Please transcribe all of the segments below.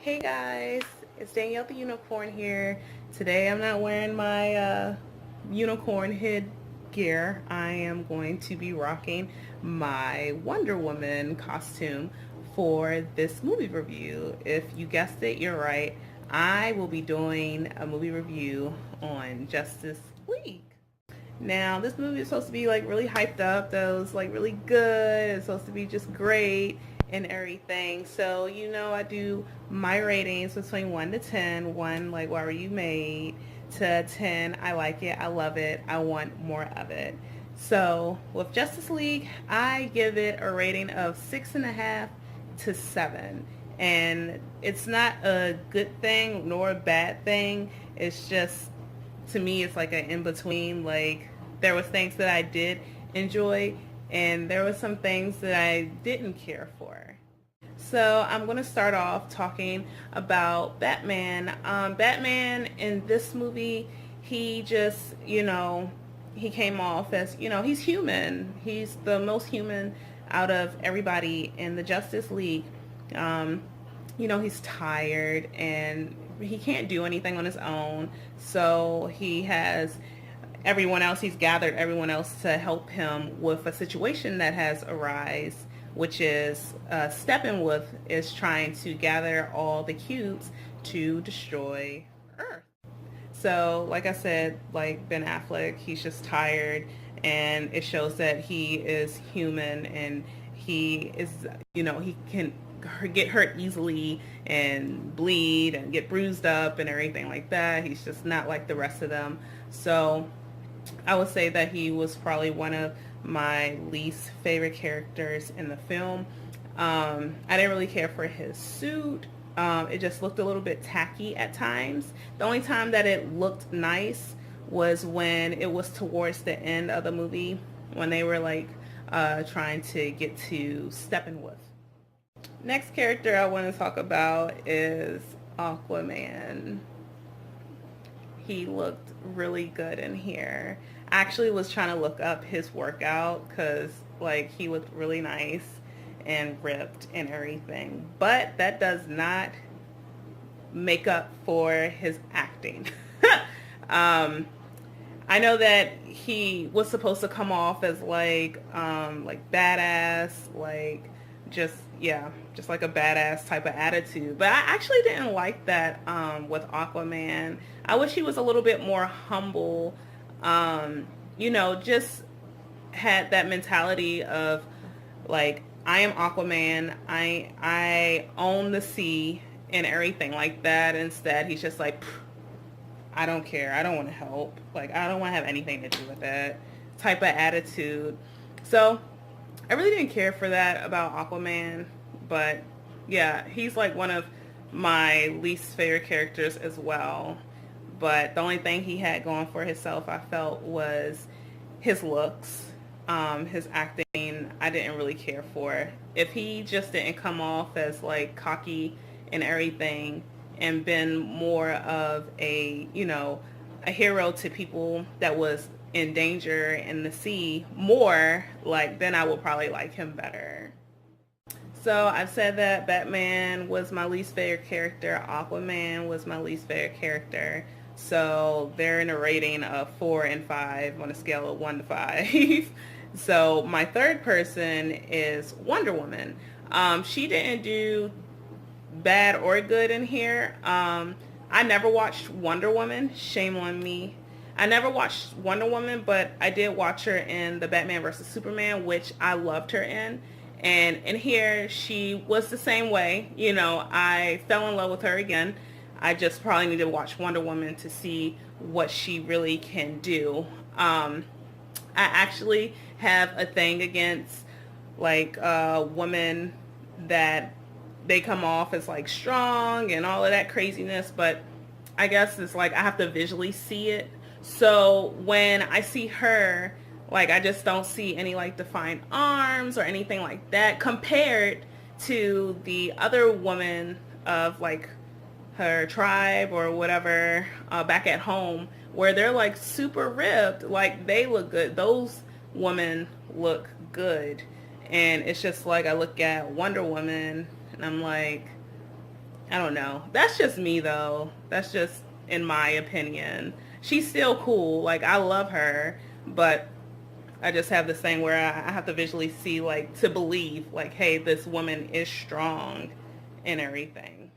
Hey guys, it's Danielle the Unicorn here. Today I'm not wearing my unicorn head gear. I am going to be rocking my Wonder Woman costume for this movie review. If you guessed it, you're right. I will be doing a movie review on Justice League. Now, this movie is supposed to be like really hyped up. That was like really good. It's supposed to be just great and everything. So, I do my ratings between 1 to 10. 1, like, why were you made? To 10, I like it. I love it. I want more of it. So, with Justice League, I give it a rating of 6.5 to 7. And it's not a good thing nor a bad thing. It's just, to me, it's like an in between. Like, there was things that I did enjoy and there was some things that I didn't care for. So I'm going to start off talking about Batman. Batman in this movie, he just, he came off as, he's human. He's the most human out of everybody in the Justice League. He's tired and he can't do anything on his own. So he has he's gathered everyone else to help him with a situation that has arisen, which is Steppenwolf is trying to gather all the cubes to destroy Earth. So, like I said, like Ben Affleck, he's just tired, and it shows that he is human, and he is, he can get hurt easily and bleed and get bruised up and everything like that. He's just not like the rest of them. So I would say that he was probably one of my least favorite characters in the film. I didn't really care for his suit. It just looked a little bit tacky at times. The only time that it looked nice was when it was towards the end of the movie, when they were like trying to get to Steppenwolf. Next character I want to talk about is Aquaman. He looked really good in here. I actually was trying to look up his workout because like he looked really nice and ripped and everything. But that does not make up for his acting. I know that he was supposed to come off as like badass, like just just like a badass type of attitude. But I actually didn't like that with Aquaman. I wish he was a little bit more humble. Just had that mentality of like, I am Aquaman. I own the sea and everything like that. Instead, he's just like, I don't care. I don't want to help. Like, I don't want to have anything to do with that type of attitude. So I really didn't care for that about Aquaman, but yeah, he's like one of my least favorite characters as well. But the only thing he had going for himself, I felt, was his looks. His acting, I didn't really care for. If he just didn't come off as like cocky and everything and been more of a hero to people that was in danger in the sea more, like, then I would probably like him better. So I've said that Batman was my least favorite character. Aquaman was my least favorite character. So they're in a rating of 4 and 5 on a scale of 1 to 5. So my third person is Wonder Woman. She didn't do bad or good in here. I never watched Wonder Woman. Shame on me. I never watched Wonder Woman, but I did watch her in the Batman vs. Superman, which I loved her in. And in here, she was the same way. I fell in love with her again. I just probably need to watch Wonder Woman to see what she really can do. I actually have a thing against like women that they come off as like strong and all of that craziness, but I guess it's like I have to visually see it. So when I see her, like, I just don't see any like defined arms or anything like that compared to the other woman of like her tribe or whatever back at home, where they're like super ripped. Like, they look good. Those women look good. And it's just like I look at Wonder Woman and I'm like, I don't know. That's just me though. That's just in my opinion. She's still cool. Like I love her, but I just have this thing where I have to visually see, like, to believe, like, hey, this woman is strong and everything.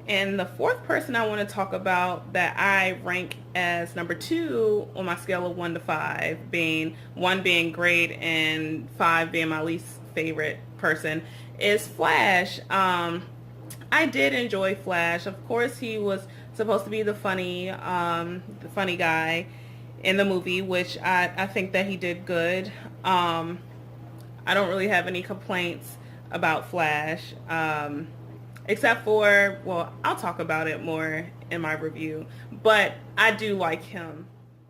And the fourth person I want to talk about that I rank as number 2 on my scale of 1 to 5, being 1 being great and 5 being my least favorite person, is Flash. I did enjoy Flash. Of course, he was supposed to be the funny guy in the movie, which I think that he did good. I don't really have any complaints about Flash, except for, well, I'll talk about it more in my review, but I do like him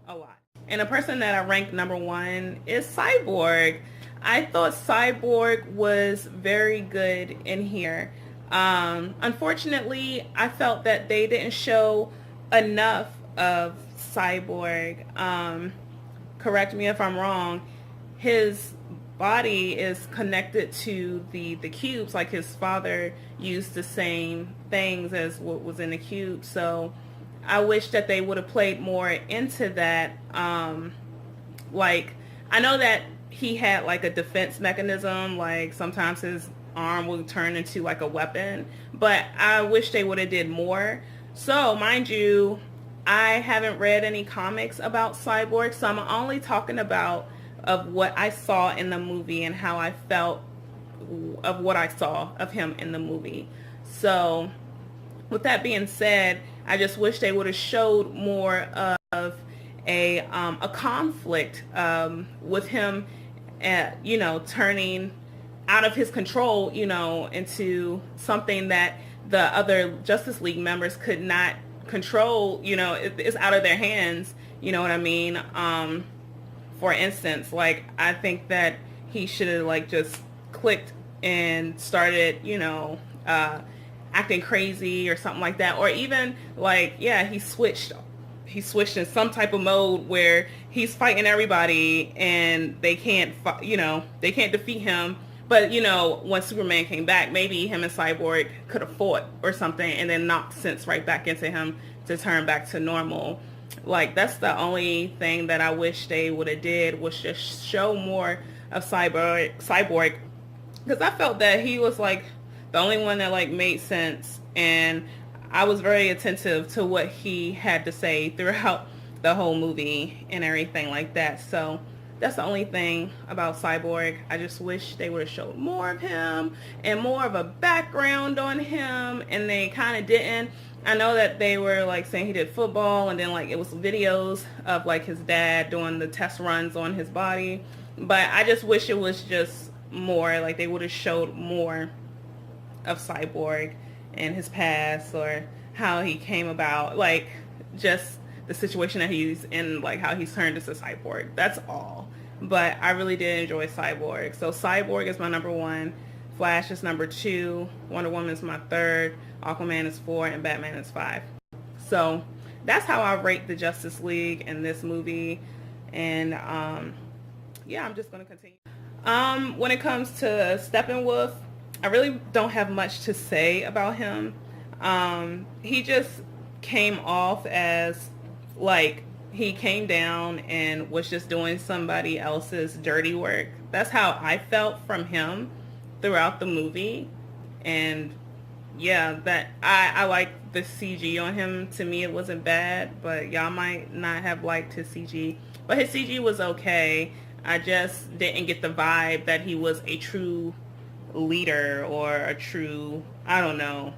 a lot. And a person that I rank number 1 is Cyborg. I thought Cyborg was very good in here. Unfortunately, I felt that they didn't show enough of Cyborg. Correct me if I'm wrong. His body is connected to the cubes, like his father used the same things as what was in the cube. So I wish that they would have played more into that. Like, I know that he had like a defense mechanism, like sometimes his arm would turn into like a weapon, but I wish they would have did more. So mind you, I haven't read any comics about Cyborg, so I'm only talking about of what I saw in the movie and how I felt of what I saw of him in the movie. So with that being said, I just wish they would have showed more of a conflict with him, turning out of his control, into something that the other Justice League members could not control. It's out of their hands. You know what I mean? For instance, like, I think that he should have like just clicked and started, acting crazy or something like that. Or even like, yeah, he switched in some type of mode where he's fighting everybody and they can't defeat him. But, when Superman came back, maybe him and Cyborg could have fought or something and then knocked sense right back into him to turn back to normal. Like, that's the only thing that I wish they would have did, was just show more of Cyborg. Because I felt that he was, like, the only one that, like, made sense. And I was very attentive to what he had to say throughout the whole movie and everything like that. So that's the only thing about Cyborg. I just wish they would have showed more of him and more of a background on him, and they kind of didn't. I know that they were like saying he did football, and then like it was videos of like his dad doing the test runs on his body, but I just wish it was just more, like they would have showed more of Cyborg and his past, or how he came about, like just the situation that he's in, like how he's turned into Cyborg. That's all. But I really did enjoy Cyborg. So Cyborg is my number 1. Flash is number 2. Wonder Woman is my 3rd. Aquaman is 4. And Batman is 5. So that's how I rate the Justice League in this movie. And yeah, I'm just going to continue. When it comes to Steppenwolf, I really don't have much to say about him. He just came off as like he came down and was just doing somebody else's dirty work. That's how I felt from him throughout the movie. And yeah, that I like the CG on him. To me, it wasn't bad, but y'all might not have liked his CG. But his CG was okay. I just didn't get the vibe that he was a true leader or a true, I don't know.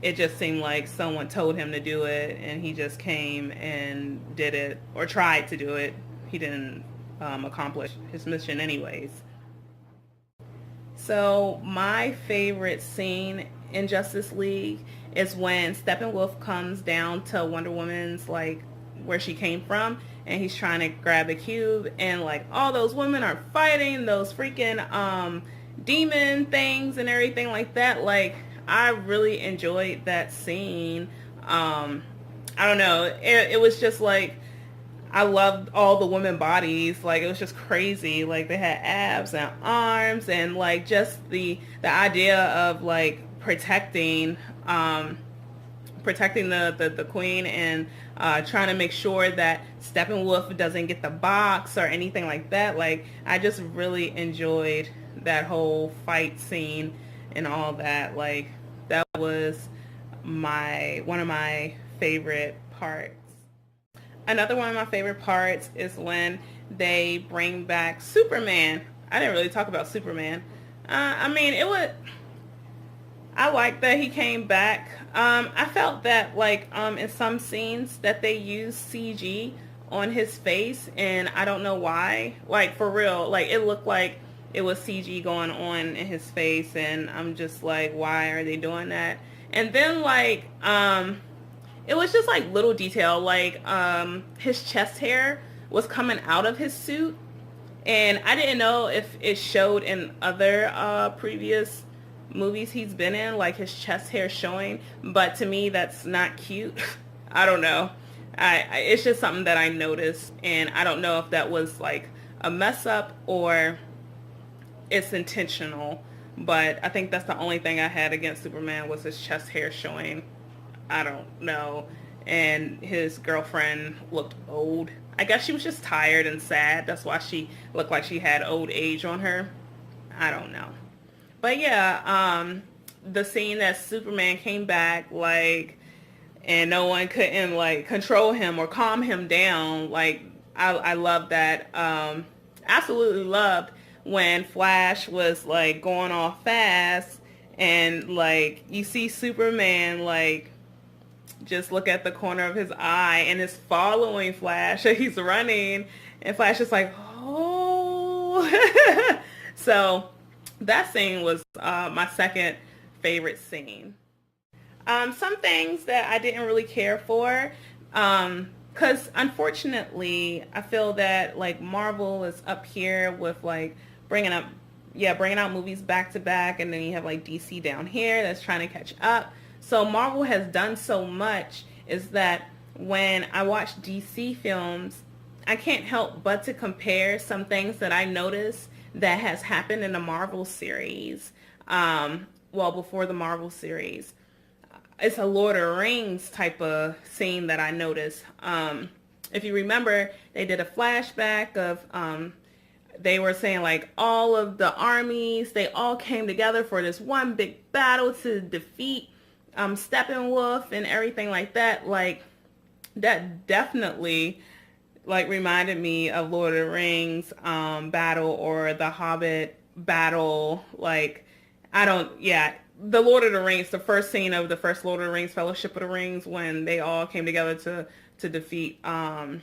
It just seemed like someone told him to do it and he just came and did it, or tried to do it. He didn't accomplish his mission anyways. So my favorite scene in Justice League is when Steppenwolf comes down to Wonder Woman's, like, where she came from, and he's trying to grab the cube, and like all those women are fighting those freaking demon things and everything like that. Like, I really enjoyed that scene. I don't know. It was just like, I loved all the women bodies. Like, it was just crazy. Like, they had abs and arms, and like just the idea of like protecting protecting the queen and trying to make sure that Steppenwolf doesn't get the box or anything like that. Like, I just really enjoyed that whole fight scene and all that. Like, that was one of my favorite parts. Another one of my favorite parts is when they bring back Superman. I didn't really talk about Superman. I mean, I like that he came back. I felt that, like, in some scenes that they used CG on his face, and I don't know why. Like, for real, like, it looked like it was CG going on in his face, and I'm just like, why are they doing that? And then, like, it was just, like, little detail, like, his chest hair was coming out of his suit, and I didn't know if it showed in other previous movies he's been in, like his chest hair showing, but to me that's not cute. I don't know. It's just something that I noticed, and I don't know if that was like a mess up or it's intentional, but I think that's the only thing I had against Superman was his chest hair showing. I don't know. And his girlfriend looked old. I guess she was just tired and sad. That's why she looked like she had old age on her. I don't know. But yeah, the scene that Superman came back, like, and no one couldn't, like, control him or calm him down, like, I love that. Absolutely loved when Flash was, like, going off fast, and, like, you see Superman, like, just look at the corner of his eye, and is following Flash, and he's running, and Flash is like, oh. So that scene was my second favorite scene. Some things that I didn't really care for, because unfortunately, I feel that, like, Marvel is up here with, like, bringing out movies back to back, and then you have, like, DC down here that's trying to catch up. So Marvel has done so much is that when I watch DC films, I can't help but to compare some things that I notice that has happened in the Marvel series, before the Marvel series. It's a Lord of the Rings type of scene that I noticed. If you remember, they did a flashback of, they were saying, like, all of the armies, they all came together for this one big battle to defeat Steppenwolf and everything like that. Like, that definitely, like, reminded me of Lord of the Rings battle or the Hobbit battle. Like, the Lord of the Rings, the first scene of the first Lord of the Rings, Fellowship of the Rings, when they all came together to defeat Sauron.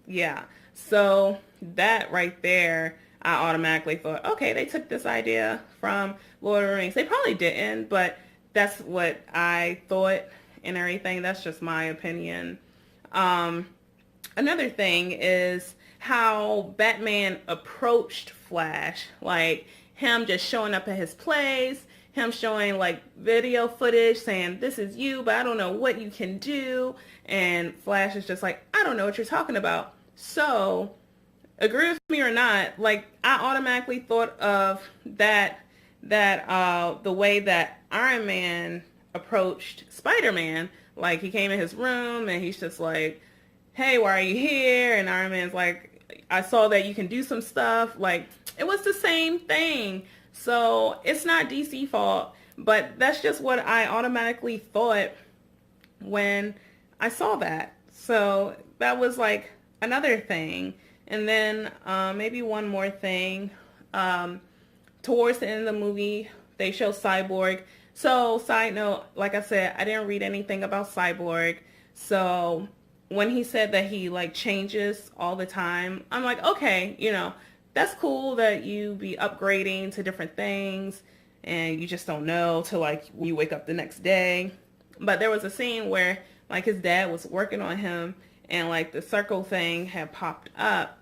Yeah. So that right there, I automatically thought, okay, they took this idea from Lord of the Rings. They probably didn't, but that's what I thought and everything. That's just my opinion. Another thing is how Batman approached Flash, like him just showing up at his place, him showing, like, video footage saying, this is you, but I don't know what you can do. And Flash is just like, I don't know what you're talking about. So, agree with me or not, like, I automatically thought of that the way that Iron Man approached Spider-Man. Like, he came in his room and he's just like, hey, why are you here? And Iron Man's like, I saw that you can do some stuff. Like, it was the same thing. So it's not DC fault, but that's just what I automatically thought when I saw that. So that was, like, another thing. And then maybe one more thing. Towards the end of the movie, they show Cyborg. So, side note, like I said, I didn't read anything about Cyborg. So when he said that he, like, changes all the time, I'm like, okay, you know, that's cool that you be upgrading to different things and you just don't know till, like, you wake up the next day. But there was a scene where, like, his dad was working on him and, like, the circle thing had popped up.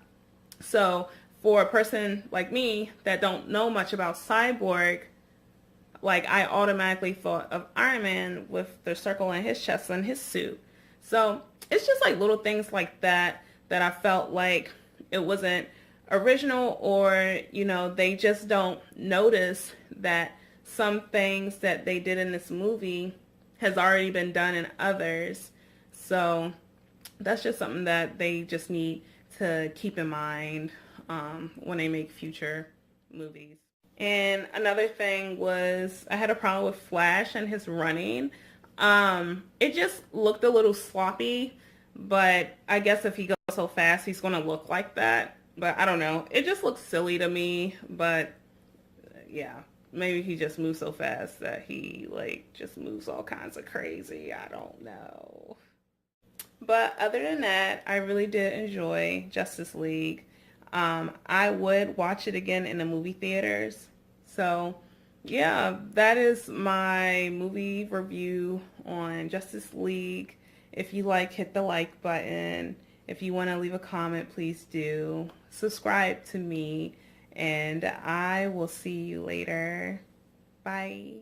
So for a person like me that don't know much about Cyborg, like, I automatically thought of Iron Man with the circle in his chest and his suit. So it's just, like, little things like that that I felt like it wasn't original, or, you know, they just don't notice that some things that they did in this movie has already been done in others. So that's just something that they just need to keep in mind when they make future movies. And another thing was I had a problem with Flash and his running. It just looked a little sloppy, but I guess if he goes so fast, he's going to look like that. But I don't know. It just looks silly to me, but yeah, maybe he just moves so fast that he like just moves all kinds of crazy. I don't know. But other than that, I really did enjoy Justice League. I would watch it again in the movie theaters. So, yeah, that is my movie review on Justice League. If you like, hit the like button. If you want to leave a comment, please do. Subscribe to me, and I will see you later. Bye.